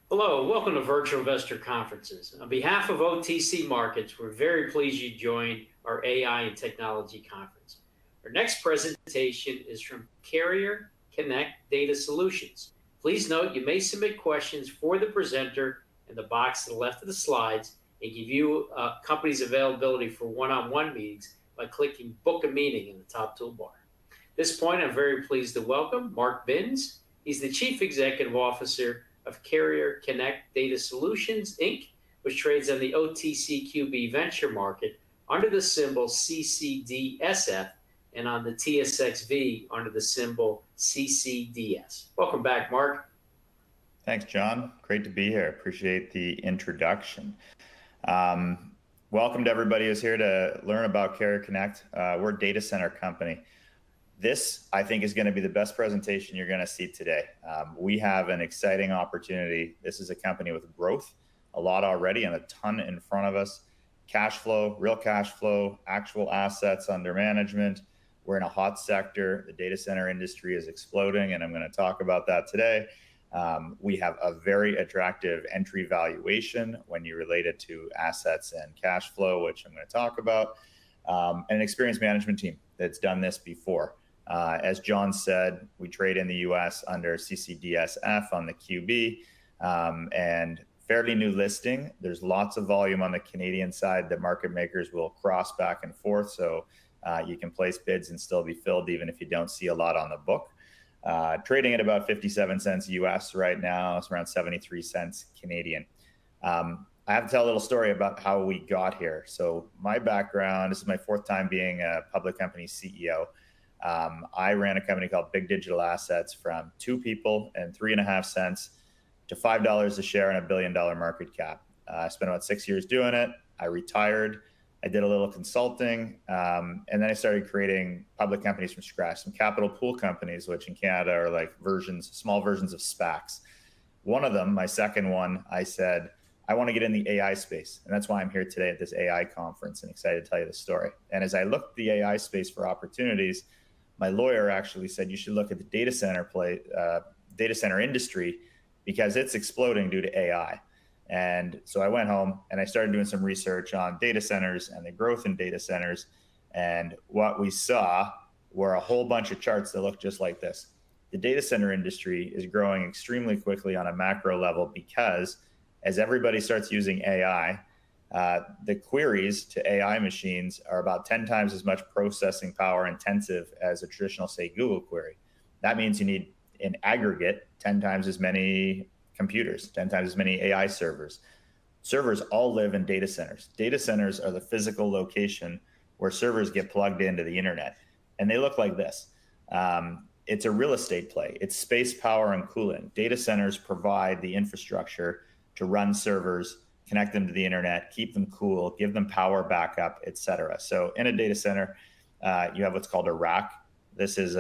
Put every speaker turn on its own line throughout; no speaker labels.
Hello, welcome to Virtual Investor Conferences. On behalf of OTC Markets, we're very pleased you joined our AI and Technology Conference. Our next presentation is from Carrier Connect Data Solutions. Please note you may submit questions for the presenter in the box to the left of the slides and give you company's availability for one-on-one meetings by clicking Book a Meeting in the top toolbar. At this point, I'm very pleased to welcome Mark Binns. He's the Chief Executive Officer of Carrier Connect Data Solutions, Inc., which trades on the OTCQB venture market under the symbol CCDSF and on the TSXV under the symbol CCDS. Welcome back, Mark.
Thanks, John. Great to be here. Appreciate the introduction. Welcome to everybody who's here to learn about Carrier Connect. We're a data center company. This, I think, is going to be the best presentation you're going to see today. We have an exciting opportunity. This is a company with growth, a lot already, and a ton in front of us. Cash flow, real cash flow, actual assets under management. We're in a hot sector. The data center industry is exploding, and I'm going to talk about that today. We have a very attractive entry valuation when you relate it to assets and cash flow, which I'm going to talk about, and an experienced management team that's done this before. As John said, we trade in the US under CCDSF on the QB, and fairly new listing. There's lots of volume on the Canadian side that market makers will cross back and forth, so you can place bids and still be filled even if you don't see a lot on the book. Trading at about 57 cents US right now. It's around 73 cents Canadian. I have to tell a little story about how we got here. So my background, this is my fourth time being a public company CEO. I ran a company called Big Digital Assets from 2 people and 3.5 cents to $5 a share and $1 billion market cap. I spent about 6 years doing it. I retired. I did a little consulting, and then I started creating public companies from scratch, some capital pool companies, which in Canada are like small versions of SPACs. One of them, my second one, I said, I want to get in the AI space. And that's why I'm here today at this AI conference and excited to tell you the story. And as I looked at the AI space for opportunities, my lawyer actually said you should look at the data center industry because it's exploding due to AI. And so I went home and I started doing some research on data centers and the growth in data centers. And what we saw were a whole bunch of charts that look just like this. The data center industry is growing extremely quickly on a macro level because as everybody starts using AI, the queries to AI machines are about 10 times as much processing power intensive as a traditional, say, Google query. That means you need, in aggregate, 10 times as many computers, 10 times as many AI servers. Servers all live in data centers. Data centers are the physical location where servers get plugged into the internet. And they look like this. It's a real estate play. It's space, power, and cooling. Data centers provide the infrastructure to run servers, connect them to the internet, keep them cool, give them power backup, et cetera. So in a data center, you have what's called a rack. This is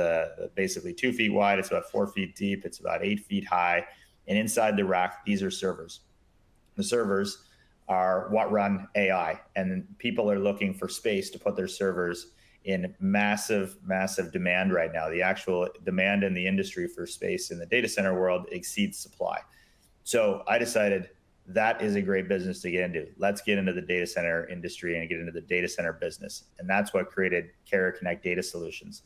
basically 2 feet wide. It's about 4 feet deep. It's about 8 feet high. And inside the rack, these are servers. The servers are what run AI. And people are looking for space to put their servers in massive, massive demand right now. The actual demand in the industry for space in the data center world exceeds supply. So I decided that is a great business to get into. Let's get into the data center industry and get into the data center business. And that's what created Carrier Connect Data Solutions.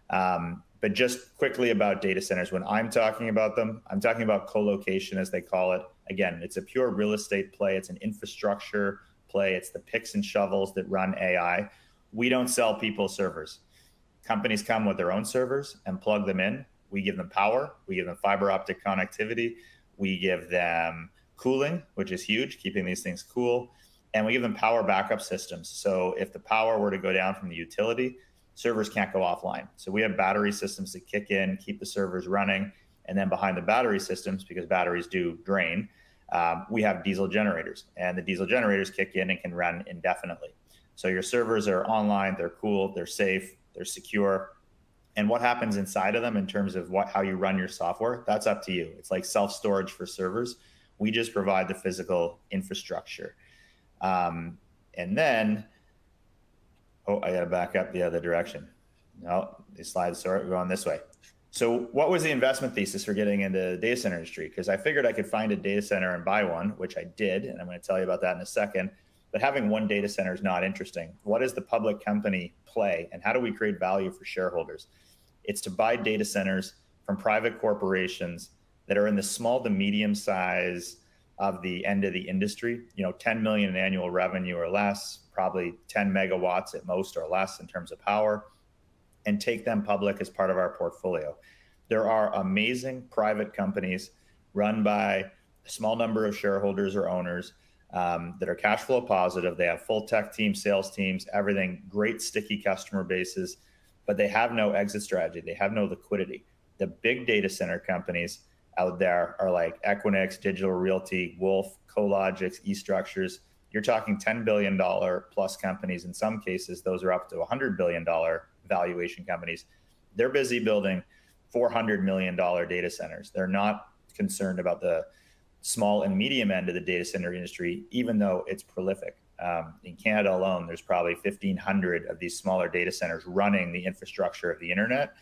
But just quickly about data centers, when I'm talking about them, I'm talking about co-location, as they call it. Again, it's a pure real estate play. It's an infrastructure play. It's the picks and shovels that run AI. We don't sell people servers. Companies come with their own servers and plug them in. We give them power. We give them fiber optic connectivity. We give them cooling, which is huge, keeping these things cool. And we give them power backup systems. So if the power were to go down from the utility, servers can't go offline. So we have battery systems that kick in, keep the servers running. And then behind the battery systems, because batteries do drain, we have diesel generators. And the diesel generators kick in and can run indefinitely. So your servers are online, they're cool, they're safe, they're secure. And what happens inside of them in terms of how you run your software, that's up to you. It's like self-storage for servers. We just provide the physical infrastructure. And then, I got to back up the other direction. No, these slides are going this way. So what was the investment thesis for getting into the data center industry? Because I figured I could find a data center and buy one, which I did, and I'm going to tell you about that in a second. But having one data center is not interesting. What is the public company play, and how do we create value for shareholders? It's to buy data centers from private corporations that are in the small to medium size of the end of the industry, 10 million in annual revenue or less, probably 10 megawatts at most or less in terms of power, and take them public as part of our portfolio. There are amazing private companies run by a small number of shareholders or owners that are cash flow positive. They have full tech teams, sales teams, everything, great sticky customer bases, but they have no exit strategy. They have no liquidity. The big data center companies out there are like Equinix, Digital Realty, Wolf, Cologix, eStructures. You're talking $10 billion plus companies. In some cases, those are up to $100 billion valuation companies. They're busy building $400 million data centers. They're not concerned about the small and medium end of the data center industry, even though it's prolific. In Canada alone, there's probably 1,500 of these smaller data centers running the infrastructure of the internet,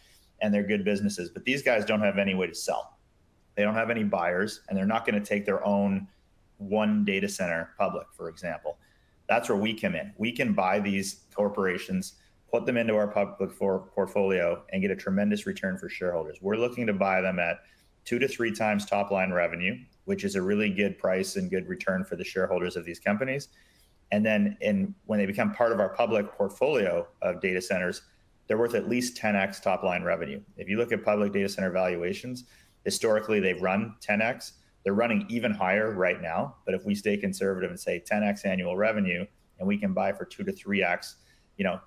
and they're good businesses. But these guys don't have any way to sell. They don't have any buyers, and they're not going to take their own one data center public, for example. That's where we come in. We can buy these corporations, put them into our public portfolio, and get a tremendous return for shareholders. We're looking to buy them at 2 to 3 times top line revenue, which is a really good price and good return for the shareholders of these companies. And then when they become part of our public portfolio of data centers, they're worth at least 10x top line revenue. If you look at public data center valuations, historically they've run 10x. They're running even higher right now. But if we stay conservative and say 10x annual revenue, and we can buy for 2 to 3x,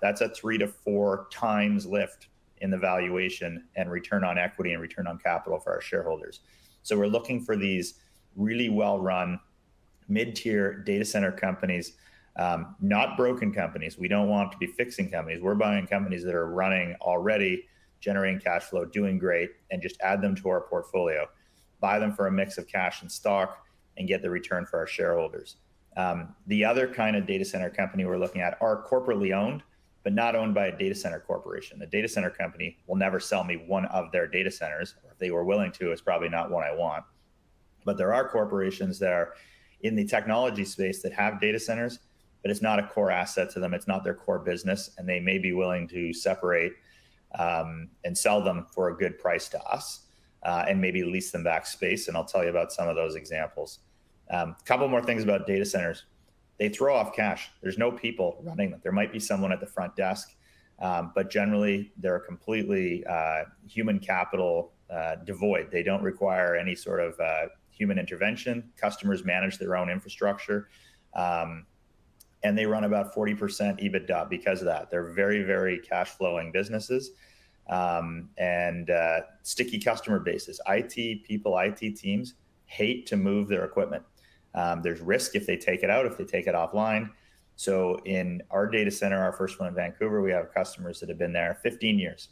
that's a 3 to 4 times lift in the valuation and return on equity and return on capital for our shareholders. So we're looking for these really well-run mid-tier data center companies, not broken companies. We don't want to be fixing companies. We're buying companies that are running already, generating cash flow, doing great, and just add them to our portfolio, buy them for a mix of cash and stock, and get the return for our shareholders. The other kind of data center company we're looking at are corporately owned, but not owned by a data center corporation. The data center company will never sell me one of their data centers. Or if they were willing to, it's probably not one I want. But there are corporations that are in the technology space that have data centers, but it's not a core asset to them. It's not their core business, and they may be willing to separate and sell them for a good price to us, and maybe lease them back space. And I'll tell you about some of those examples. A couple more things about data centers. They throw off cash. There's no people running them. There might be someone at the front desk, but generally they're completely human capital devoid. They don't require any sort of human intervention. Customers manage their own infrastructure, and they run about 40% EBITDA because of that. They're very, very cash flowing businesses, and sticky customer bases. IT people, IT teams hate to move their equipment. There's risk if they take it out, if they take it offline. So in our data center, our first one in Vancouver, we have customers that have been there 15 years.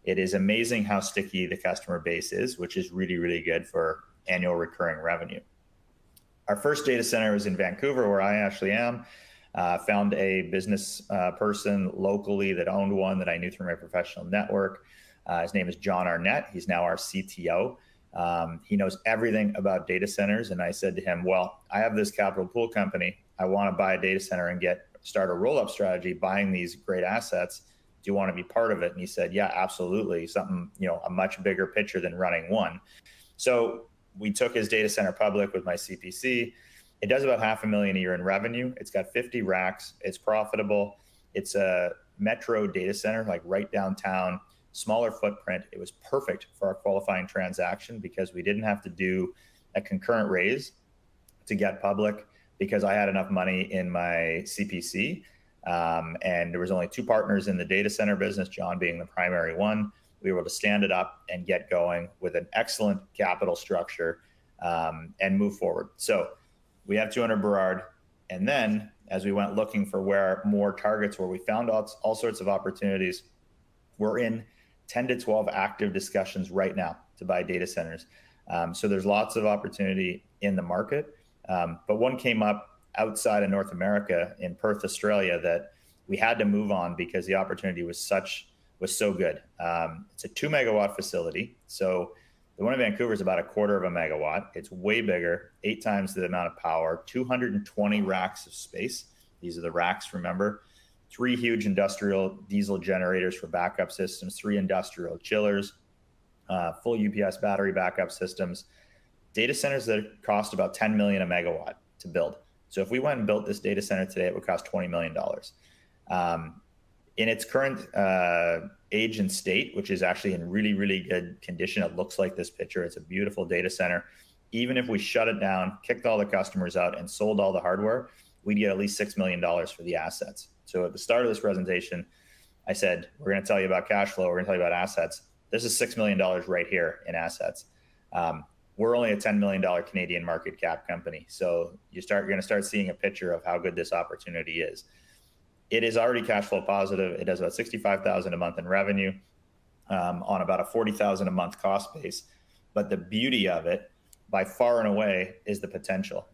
It is amazing how sticky the customer base is, which is really, really good for annual recurring revenue. Our first data center was in Vancouver, where I actually am. Found a business person locally that owned one that I knew through my professional network. His name is John Arnett. He's now our CTO. He knows everything about data centers. And I said to him, well, I have this capital pool company. I want to buy a data center and start a roll-up strategy, buying these great assets. Do you want to be part of it? And he said, yeah, absolutely. Something, a much bigger picture than running one. So we took his data center public with my CPC. It does about $500,000 a year in revenue. It's got 50 racks. It's profitable. It's a metro data center, like right downtown, smaller footprint. It was perfect for our qualifying transaction because we didn't have to do a concurrent raise to get public because I had enough money in my CPC. And there was only 2 partners in the data center business, John being the primary one. We were able to stand it up and get going with an excellent capital structure and move forward. So we have 200 Burrard. And then as we went looking for where more targets were, we found all sorts of opportunities. We're in 10 to 12 active discussions right now to buy data centers. So there's lots of opportunity in the market. But one came up outside of North America in Perth, Australia, that we had to move on because the opportunity was such was so good. It's a 2 megawatt facility. So the one in Vancouver is about a quarter of a megawatt. It's way bigger, 8 times the amount of power, 220 racks of space. These are the racks, remember. 3 huge industrial diesel generators for backup systems, 3 industrial chillers, full UPS battery backup systems. Data centers that cost about 10 million a megawatt to build. So if we went and built this data center today, it would cost $20 million. In its current age and state, which is actually in really, really good condition, it looks like this picture. It's a beautiful data center. Even if we shut it down, kicked all the customers out, and sold all the hardware, we'd get at least $6 million for the assets. So at the start of this presentation, I said, we're going to tell you about cash flow. We're going to tell you about assets. This is $6 million right here in assets. We're only a $10 million Canadian market cap company. So you're going to start seeing a picture of how good this opportunity is. It is already cash flow positive. It does about $65,000 a month in revenue on about a $40,000 a month cost base. But the beauty of it, by far and away, is the potential.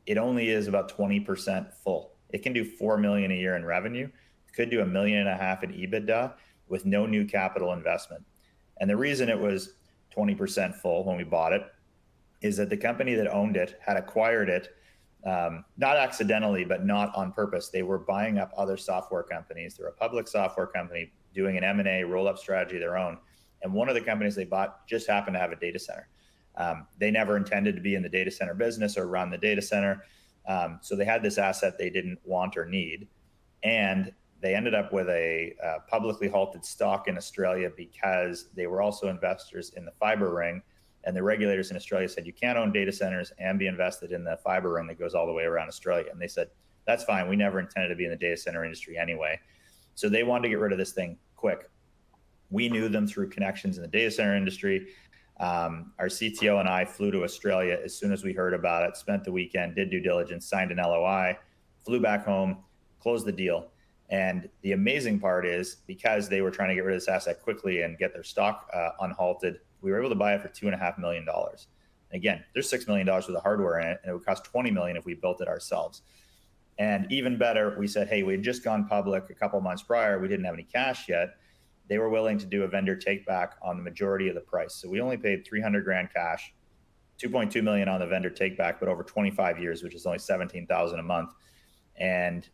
It only is about 20% full. It can do $4 million a year in revenue. It could do $1.5 million in EBITDA with no new capital investment. And the reason it was 20% full when we bought it is that the company that owned it had acquired it, not accidentally, but not on purpose. They were buying up other software companies. They're a public software company doing an M&A roll-up strategy of their own. And one of the companies they bought just happened to have a data center. They never intended to be in the data center business or run the data center. So they had this asset they didn't want or need. And they ended up with a publicly halted stock in Australia because they were also investors in the fiber ring. And the regulators in Australia said, you can't own data centers and be invested in the fiber ring that goes all the way around Australia. And they said, that's fine. We never intended to be in the data center industry anyway. So they wanted to get rid of this thing quick. We knew them through connections in the data center industry. Our CTO and I flew to Australia as soon as we heard about it, spent the weekend, did due diligence, signed an LOI, flew back home, closed the deal. And the amazing part is because they were trying to get rid of this asset quickly and get their stock unhalted, we were able to buy it for $2.5 million. Again, there's $6 million worth of hardware in it, and it would cost $20 million if we built it ourselves. And even better, we said, hey, we had just gone public a couple months prior. We didn't have any cash yet. They were willing to do a vendor take back on the majority of the price. So we only paid $300,000 cash, $2.2 million on the vendor take back, but over 25 years, which is only $17,000 a month. And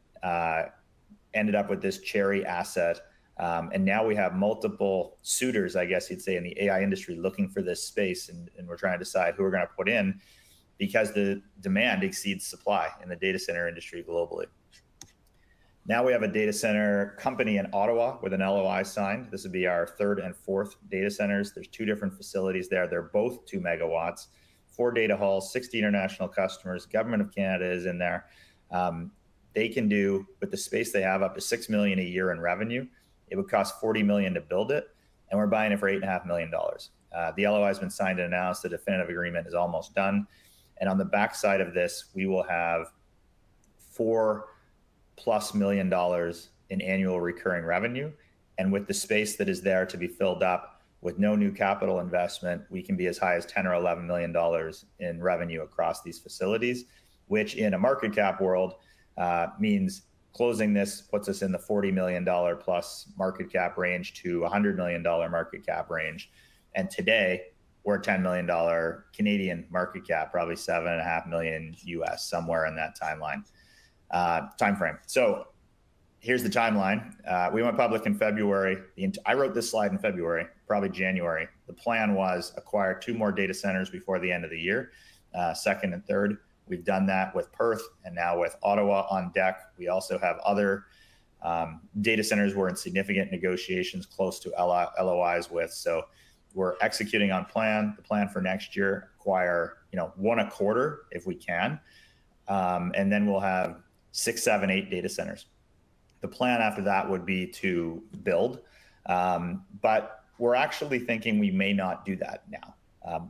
ended up with this cherry asset. And now we have multiple suitors, I guess you'd say, in the AI industry looking for this space. And we're trying to decide who we're going to put in because the demand exceeds supply in the data center industry globally. Now we have a data center company in Ottawa with an LOI signed. This would be our 3rd and 4th data centers. There's 2 different facilities there. They're both 2 megawatts, 4 data halls, 60 international customers. Government of Canada is in there. They can do, with the space they have, up to $6 million a year in revenue. It would cost $40 million to build it, and we're buying it for $8.5 million. The LOI has been signed and announced. The definitive agreement is almost done. And on the backside of this, we will have $4+ million in annual recurring revenue. And with the space that is there to be filled up with no new capital investment, we can be as high as $10 or $11 million in revenue across these facilities, which in a market cap world means closing this puts us in the $40 million plus market cap range to $100 million market cap range. And today we're a $10 million Canadian market cap, probably $7.5 million US, somewhere in that timeframe. So here's the timeline. We went public in February. I wrote this slide in February, probably January. The plan was acquire 2 more data centers before the end of the year, 2nd and 3rd. We've done that with Perth and now with Ottawa on deck. We also have other data centers we're in significant negotiations close to LOIs with. So we're executing on plan. The plan for next year, acquire 1 a quarter if we can. And then we'll have 6, 7, 8 data centers. The plan after that would be to build. But we're actually thinking we may not do that now.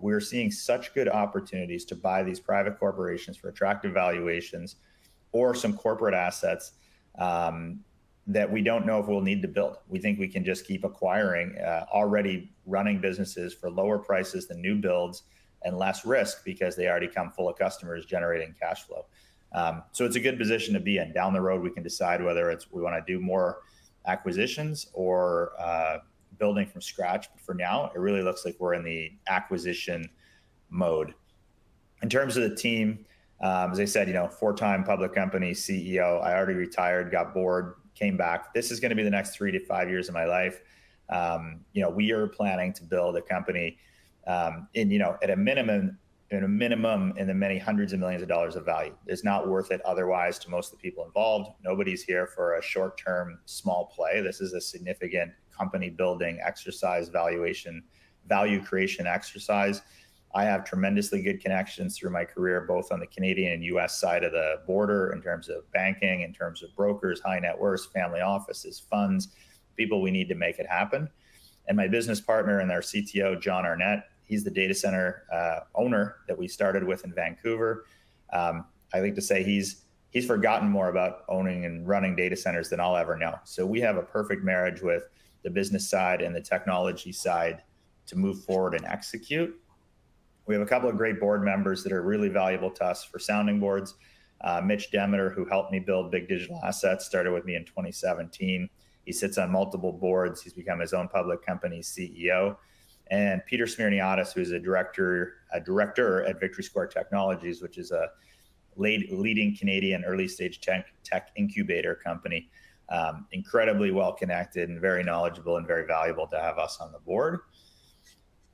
We're seeing such good opportunities to buy these private corporations for attractive valuations or some corporate assets that we don't know if we'll need to build. We think we can just keep acquiring already running businesses for lower prices than new builds and less risk because they already come full of customers generating cash flow. So it's a good position to be in. Down the road, we can decide whether we want to do more acquisitions or building from scratch. But for now, it really looks like we're in the acquisition mode. In terms of the team, as I said, 4-time public company CEO. I already retired, got bored, came back. This is going to be the next 3 to 5 years of my life. We are planning to build a company at a minimum in the many hundreds of millions of dollars of value. It's not worth it otherwise to most of the people involved. Nobody's here for a short-term small play. This is a significant company building exercise, value creation exercise. I have tremendously good connections through my career, both on the Canadian and US side of the border in terms of banking, in terms of brokers, high net worth, family offices, funds, people we need to make it happen. And my business partner and our CTO, John Arnett, he's the data center owner that we started with in Vancouver. I like to say he's forgotten more about owning and running data centers than I'll ever know. So we have a perfect marriage with the business side and the technology side to move forward and execute. We have a couple of great board members that are really valuable to us for sounding boards. Mitch Demeter, who helped me build Big Digital Assets, started with me in 2017. He sits on multiple boards. He's become his own public company CEO. And Peter Smirniadis, who's a director at Victory Square Technologies, which is a leading Canadian early stage tech incubator company. Incredibly well connected and very knowledgeable and very valuable to have us on the board.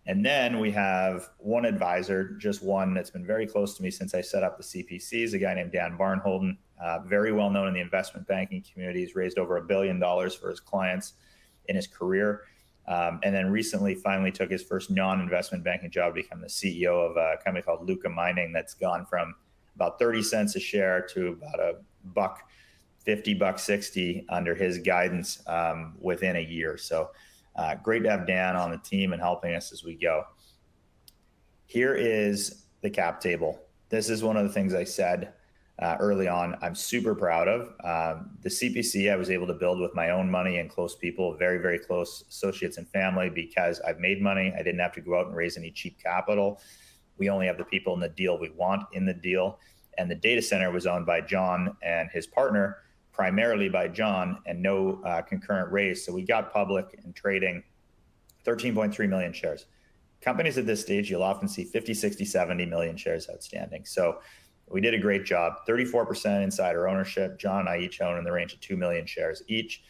And then we have one advisor, just one, that's been very close to me since I set up the CPCs, a guy named Dan Barnholden, very well known in the investment banking community. He's raised over $1 billion for his clients in his career. And then recently finally took his first non-investment banking job to become the CEO of a company called Luca Mining that's gone from about 30 cents a share to about $1.50, $1.60 under his guidance within a year. So great to have Dan on the team and helping us as we go. Here is the cap table. This is one of the things I said early on I'm super proud of. The CPC I was able to build with my own money and close people, very, very close associates and family, because I've made money. I didn't have to go out and raise any cheap capital. We only have the people in the deal we want in the deal. And the data center was owned by John and his partner, primarily by John, and no concurrent raise. So we got public and trading 13.3 million shares. Companies at this stage, you'll often see 50, 60, 70 million shares outstanding. So we did a great job. 34% insider ownership. John and I each own in the range of 2 million shares each.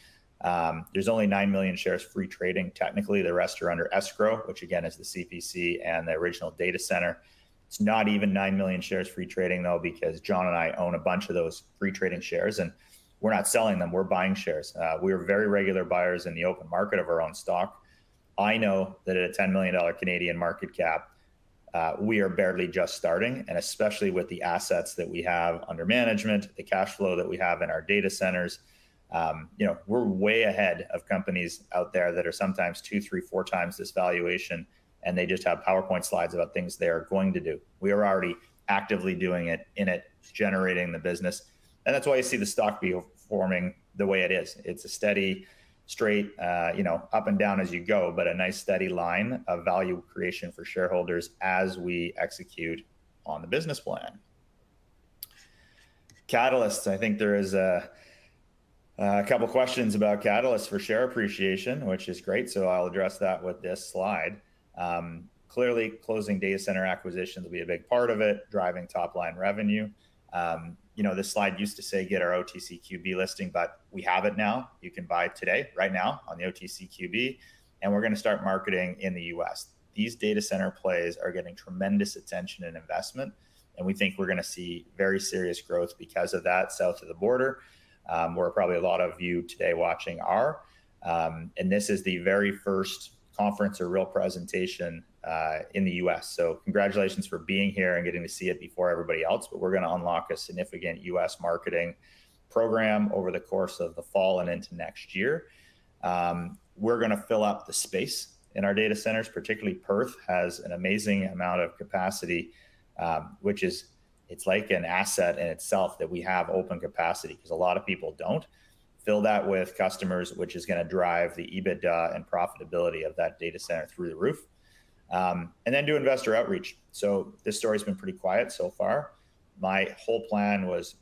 There's only 9 million shares free trading. Technically, the rest are under escrow, which again is the CPC and the original data center. It's not even 9 million shares free trading though, because John and I own a bunch of those free trading shares, and we're not selling them, we're buying shares. We're very regular buyers in the open market of our own stock. I know that at a $10 million Canadian market cap, we are barely just starting, and especially with the assets that we have under management, the cash flow that we have in our data centers, we're way ahead of companies out there that are sometimes 2, 3, 4 times this valuation, and they just have PowerPoint slides about things they are going to do. We are already actively doing it, generating the business. And that's why you see the stock be forming the way it is. It's a steady, straight, up and down as you go, but a nice steady line of value creation for shareholders as we execute on the business plan. Catalysts, I think there is a couple questions about catalysts for share appreciation, which is great. So I'll address that with this slide. Clearly, closing data center acquisitions will be a big part of it, driving top line revenue. This slide used to say get our OTCQB listing, but we have it now. You can buy it today, right now on the OTCQB, and we're going to start marketing in the US. These data center plays are getting tremendous attention and investment, and we think we're going to see very serious growth because of that south of the border, where probably a lot of you today watching are. And this is the very first conference or real presentation in the US. So congratulations for being here and getting to see it before everybody else, but we're going to unlock a significant US marketing program over the course of the fall and into next year. We're going to fill up the space in our data centers, particularly Perth has an amazing amount of capacity, it's like an asset in itself that we have open capacity, because a lot of people don't. Fill that with customers, which is going to drive the EBITDA and profitability of that data center through the roof. And then do investor outreach. So this story's been pretty quiet so far. My whole plan was,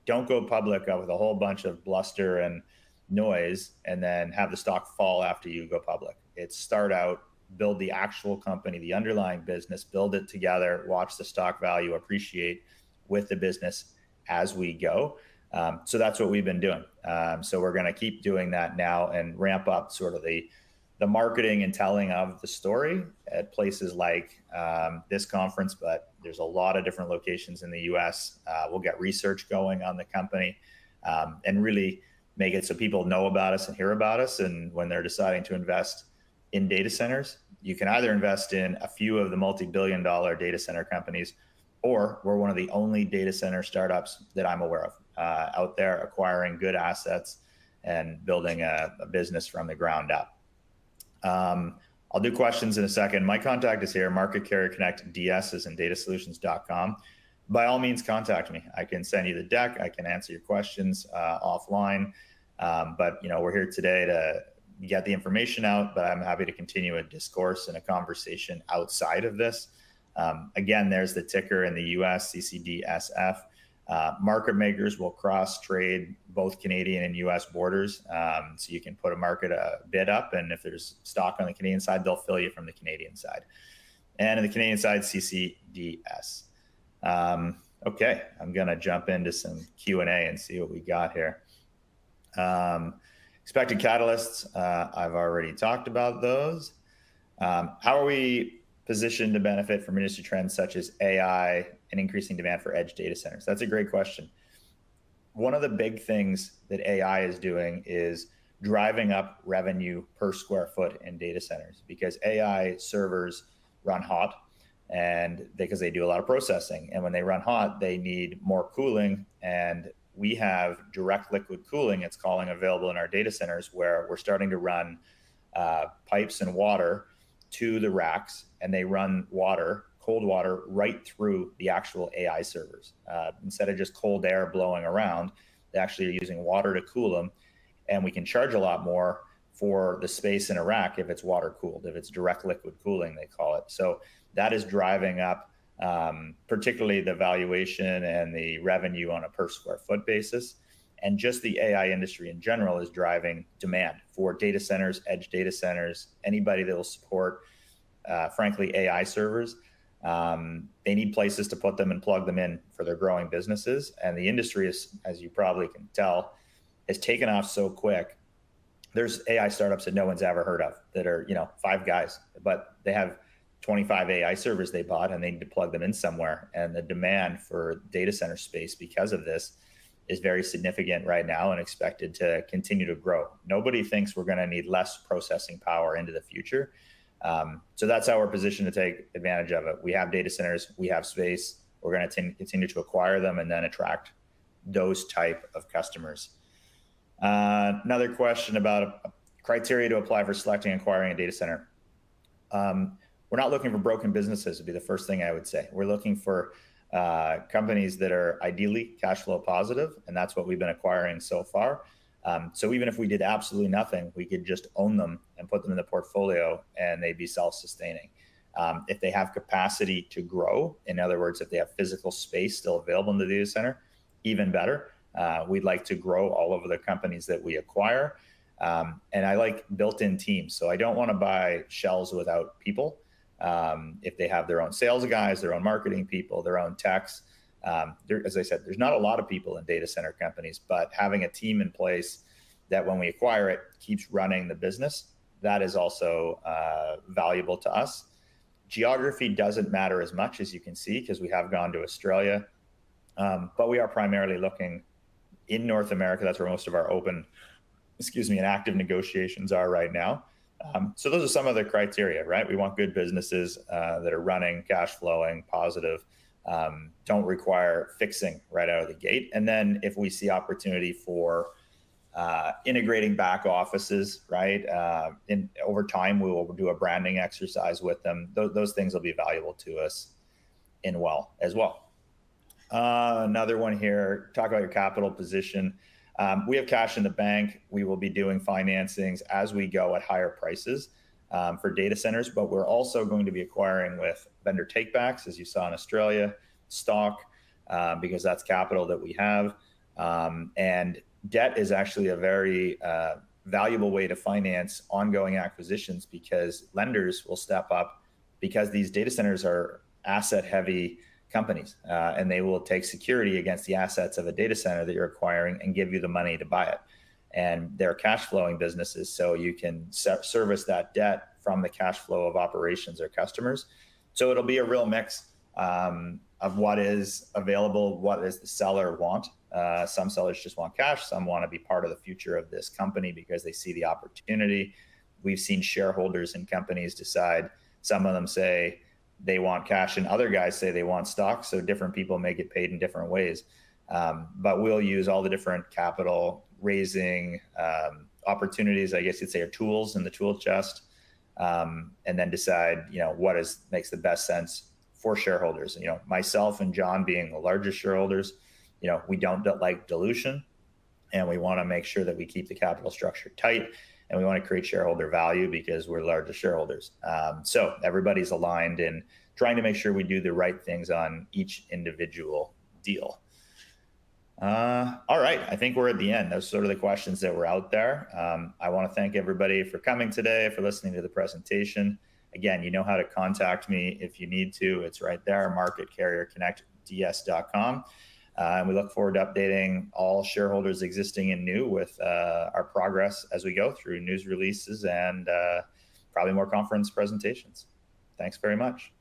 don't go public with a whole bunch of bluster and noise and then have the stock fall after you go public. It's start out, build the actual company, the underlying business, build it together, watch the stock value appreciate with the business as we go. So that's what we've been doing. So we're going to keep doing that now and ramp up sort of the marketing and telling of the story at places like this conference, but there's a lot of different locations in the US. We'll get research going on the company and really make it so people know about us and hear about us. And when they're deciding to invest in data centers, you can either invest in a few of the multi-billion-dollar data center companies, or we're one of the only data center startups that I'm aware of out there acquiring good assets and building a business from the ground up. I'll do questions in a second. My contact is here, Market Carrier Connect DS is in datasolutions.com. By all means, contact me. I can send you the deck. I can answer your questions offline. But we're here today to get the information out, but I'm happy to continue a discourse and a conversation outside of this. Again, there's the ticker in the US, CCDSF. Market makers will cross trade both Canadian and US borders. So you can put a bid up, and if there's stock on the Canadian side, they'll fill you from the Canadian side. And on the Canadian side, CCDS. Okay, I'm gonna jump into some Q&A and see what we got here. Expected catalysts, I've already talked about those. How are we positioned to benefit from industry trends such as AI and increasing demand for edge data centers? That's a great question. One of the big things that AI is doing is driving up revenue per square foot in data centers, because AI servers run hot and because they do a lot of processing. And when they run hot, they need more cooling. And we have direct liquid cooling, it's calling, available in our data centers, where we're starting to run pipes and water to the racks, and they run cold water right through the actual AI servers. Instead of just cold air blowing around, they actually are using water to cool them. And we can charge a lot more for the space in a rack if it's water cooled, if it's direct liquid cooling, they call it. So that is driving up particularly the valuation and the revenue on a per square foot basis. And just the AI industry in general is driving demand for data centers, edge data centers, anybody that will support, frankly, AI servers. They need places to put them and plug them in for their growing businesses. And the industry is, as you probably can tell, has taken off so quick. There's AI startups that no one's ever heard of that are, 5 guys, but they have 25 AI servers they bought and they need to plug them in somewhere. And the demand for data center space because of this is very significant right now and expected to continue to grow. Nobody thinks we're going to need less processing power into the future. So that's how we're positioned to take advantage of it. We have data centers, we have space, we're going to continue to acquire them and then attract those type of customers. Another question about criteria to apply for selecting and acquiring a data center. We're not looking for broken businesses, would be the first thing I would say. We're looking for companies that are ideally cash flow positive, and that's what we've been acquiring so far. So even if we did absolutely nothing, we could just own them and put them in the portfolio and they'd be self-sustaining. If they have capacity to grow, in other words, if they have physical space still available in the data center, even better. We'd like to grow all over the companies that we acquire. And I like built-in teams. So I don't want to buy shells without people. If they have their own sales guys, their own marketing people, their own techs, as I said, there's not a lot of people in data center companies, but having a team in place that when we acquire it keeps running the business, that is also valuable to us. Geography doesn't matter as much, as you can see, because we have gone to Australia, but we are primarily looking in North America. That's where most of our and active negotiations are right now. So those are some of the criteria, right? We want good businesses that are running, cash flowing, positive, don't require fixing right out of the gate. And then if we see opportunity for integrating back offices, right? Over time, we will do a branding exercise with them. Those things will be valuable to us as well. Another one here, talk about your capital position. We have cash in the bank. We will be doing financings as we go at higher prices for data centers, but we're also going to be acquiring with vendor takebacks, as you saw in Australia, stock, because that's capital that we have. And debt is actually a very valuable way to finance ongoing acquisitions, because lenders will step up, because these data centers are asset heavy companies, and they will take security against the assets of a data center that you're acquiring and give you the money to buy it. And they're cash flowing businesses, so you can service that debt from the cash flow of operations or customers. So it'll be a real mix of what is available, what does the seller want. Some sellers just want cash, some want to be part of the future of this company because they see the opportunity. We've seen shareholders in companies decide, some of them say they want cash and other guys say they want stock, so different people may get paid in different ways. But we'll use all the different capital raising opportunities, I guess you'd say, are tools in the tool chest, and then decide, what makes the best sense for shareholders. Myself and John being the largest shareholders, we don't like dilution, and we want to make sure that we keep the capital structure tight, and we want to create shareholder value because we're largest shareholders. So everybody's aligned in trying to make sure we do the right things on each individual deal. All right, I think we're at the end. Those are sort of the questions that were out there. I want to thank everybody for coming today, for listening to the presentation. Again, you know how to contact me if you need to. It's right there, marketcarrierconnectds.com. And we look forward to updating all shareholders existing and new with our progress as we go through news releases and probably more conference presentations. Thanks very much.